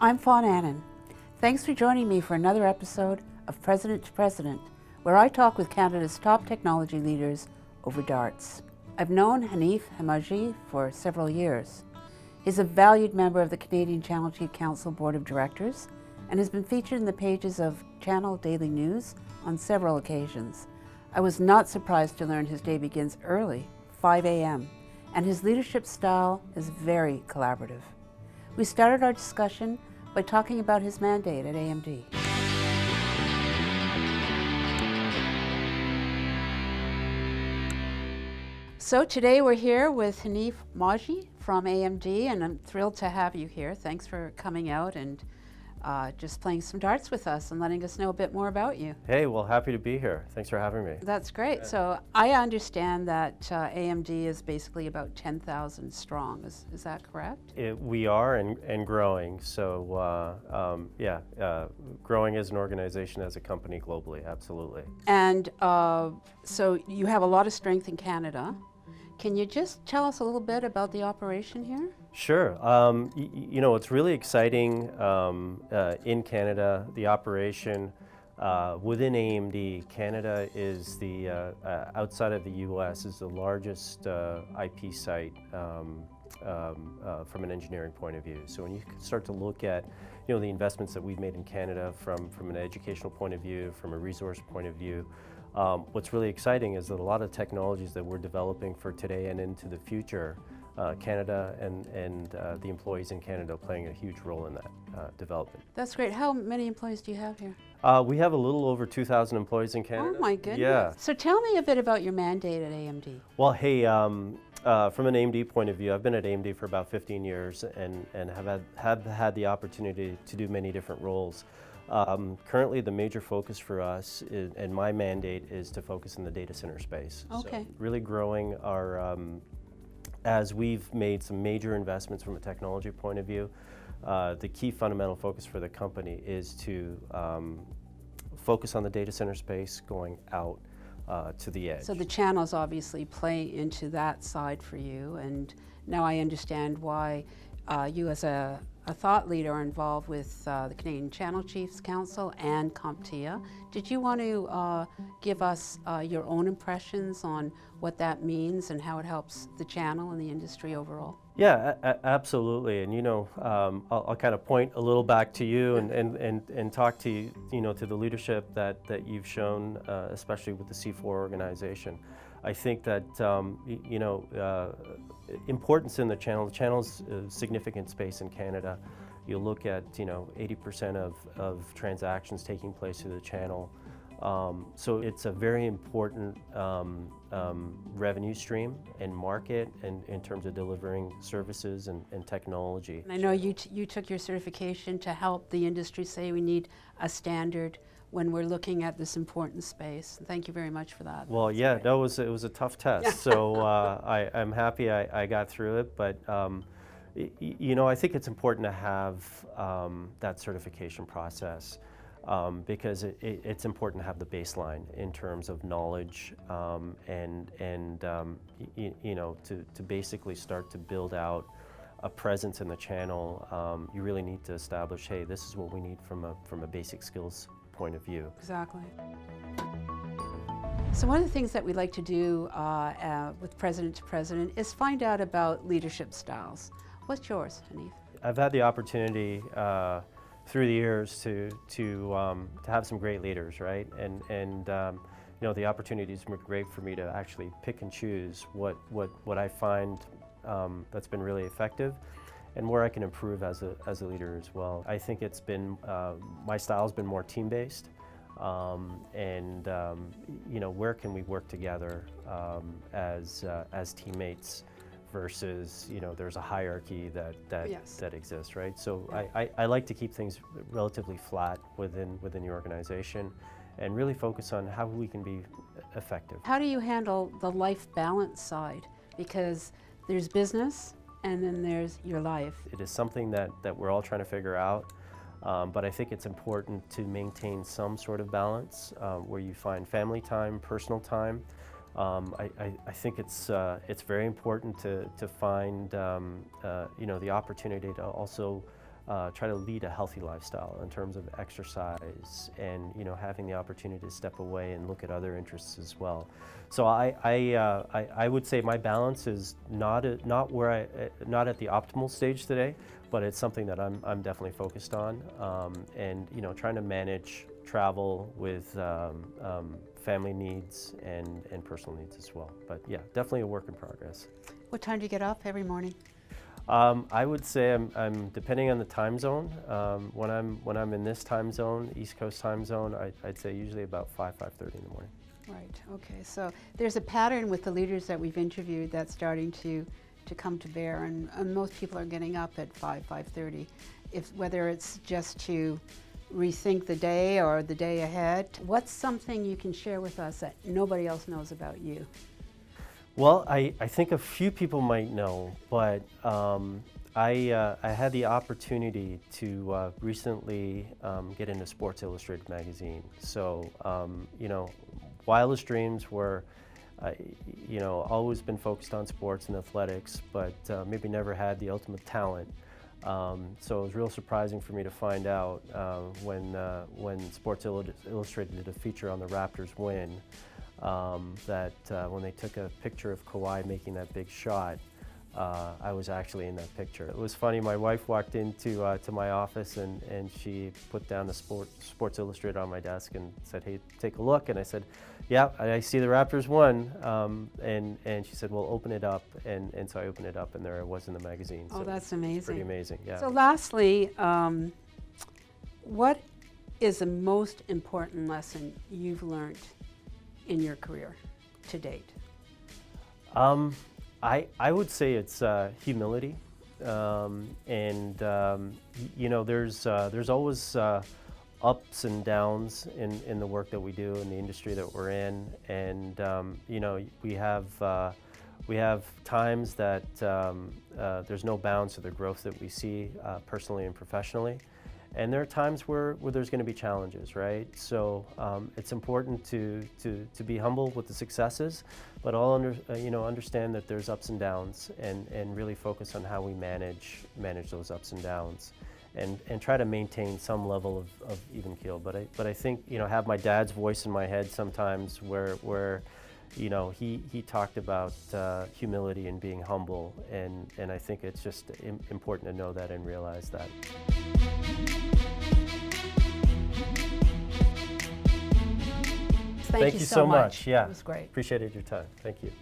I'm Fawn Annan. Thanks for joining me for another episode of President to President, where I talk with Canada's top technology leaders over darts. I've known Hanif Mawji for several years. He's a valued member of the Canadian Channel Chief Council Board of Directors and has been featured in the pages of Channel Daily News on several occasions. I was not surprised to learn his day begins early, 5 a.m., and his leadership style is very collaborative. We started our discussion by talking about his mandate at AMD. So today we're here with Hanif Mawji from AMD, and I'm thrilled to have you here. Thanks for coming out and just playing some darts with us and letting us know a bit more about you. Hey, well, happy to be here. Thanks for having me. That's great. Yeah. So I understand that AMD is basically about 10,000 strong. Is that correct? We are and growing. So growing as an organization, as a company globally, absolutely. And so you have a lot of strength in Canada. Can you just tell us a little bit about the operation here? Sure. You know, it's really exciting in Canada, the operation within AMD. Canada is the, outside of the US, is the largest IP site from an engineering point of view. So when you start to look at, you know, the investments that we've made in Canada from an educational point of view, from a resource point of view, what's really exciting is that a lot of technologies that we're developing for today and into the future, Canada and the employees in Canada playing a huge role in that development. That's great. How many employees do you have here? We have a little over 2,000 employees in Canada. Oh my goodness. Yeah. So tell me a bit about your mandate at AMD. Well, hey, from an AMD point of view, I've been at AMD for about 15 years and have had the opportunity to do many different roles. Currently, the major focus for us and my mandate is to focus in the data center space. Okay. So really growing our, as we've made some major investments from a technology point of view, the key fundamental focus for the company is to focus on the data center space going out to the edge. So the channels obviously play into that side for you, and now I understand why you as a thought leader are involved with the Canadian Channel Chiefs Council and CompTIA. Did you want to give us your own impressions on what that means and how it helps the channel and the industry overall? Yeah, absolutely. And you know, I'll kind of point a little back to you and talk to you know, to the leadership that you've shown, especially with the C4 organization. I think that you know, importance in the channel's a significant space in Canada. You look at, you know, 80% of transactions taking place through the channel. So it's a very important revenue stream and market and in terms of delivering services and technology. And I know you took your certification to help the industry say we need a standard when we're looking at this important space. Thank you very much for that. Well, That's yeah, great. that was, it was a tough test. So I'm happy I got through it, but you know, I think it's important to have that certification process because it's important to have the baseline in terms of knowledge and you know, to basically start to build out a presence in the channel. You really need to establish, hey, this is what we need from a basic skills point of view. Exactly. So one of the things that we like to do with President to President is find out about leadership styles. What's yours, Hanif? I've had the opportunity through the years to have some great leaders, right? And you know, the opportunities were great for me to actually pick and choose what I find that's been really effective, and where I can improve as a leader as well. I think it's been, my style's been more team-based, and you know, where can we work together as teammates versus, you know, there's a hierarchy that exists, right? So I like to keep things relatively flat within the organization and really focus on how we can be effective. How do you handle the life balance side? Because there's business, and then there's your life. It is something that we're all trying to figure out, but I think it's important to maintain some sort of balance where you find family time, personal time. I think it's very important to find you know, the opportunity to also try to lead a healthy lifestyle in terms of exercise and having the opportunity to step away and look at other interests as well. So I would say my balance is not at the optimal stage today, but it's something that I'm definitely focused on, and trying to manage travel with family needs and personal needs as well. But yeah, definitely a work in progress. What time do you get up every morning? I would say I'm depending on the time zone. When I'm in this time zone, East Coast time zone, I'd say usually about 5:30 in the morning. Right. Okay. So there's a pattern with the leaders that we've interviewed that's starting to come to bear, and most people are getting up at 5:30. Whether it's just to rethink the day or the day ahead. What's something you can share with us that nobody else knows about you? Well, I think a few people might know, but I had the opportunity to recently get into Sports Illustrated magazine. So, wildest dreams were, always been focused on sports and athletics, but maybe never had the ultimate talent. So it was real surprising for me to find out when Sports Illustrated did a feature on the Raptors win, that when they took a picture of Kawhi making that big shot, I was actually in that picture. It was funny, my wife walked into to my office and she put down the Sports Illustrated on my desk and said, "Hey, take a look." And I said, "Yeah, I see the Raptors won." And she said, "Well, open it up." And so I opened it up and there it was in the magazine. Oh, so that's amazing. pretty amazing, yeah. So lastly, what is the most important lesson you've learned in your career to date? I would say it's humility, there's always ups and downs in the work that we do in the industry that we're in, and we have times that there's no bounds to the growth that we see personally and professionally. And there are times where there's going to be challenges, right? So it's important to be humble with the successes, but understand that there's ups and downs, and really focus on how we manage those ups and downs, and try to maintain some level of even keel. But I think have my dad's voice in my head sometimes, where he talked about humility and being humble, and I think it's just important to know that and realize that. Thank you so much. Yeah, it was great. Appreciated your time. Thank you.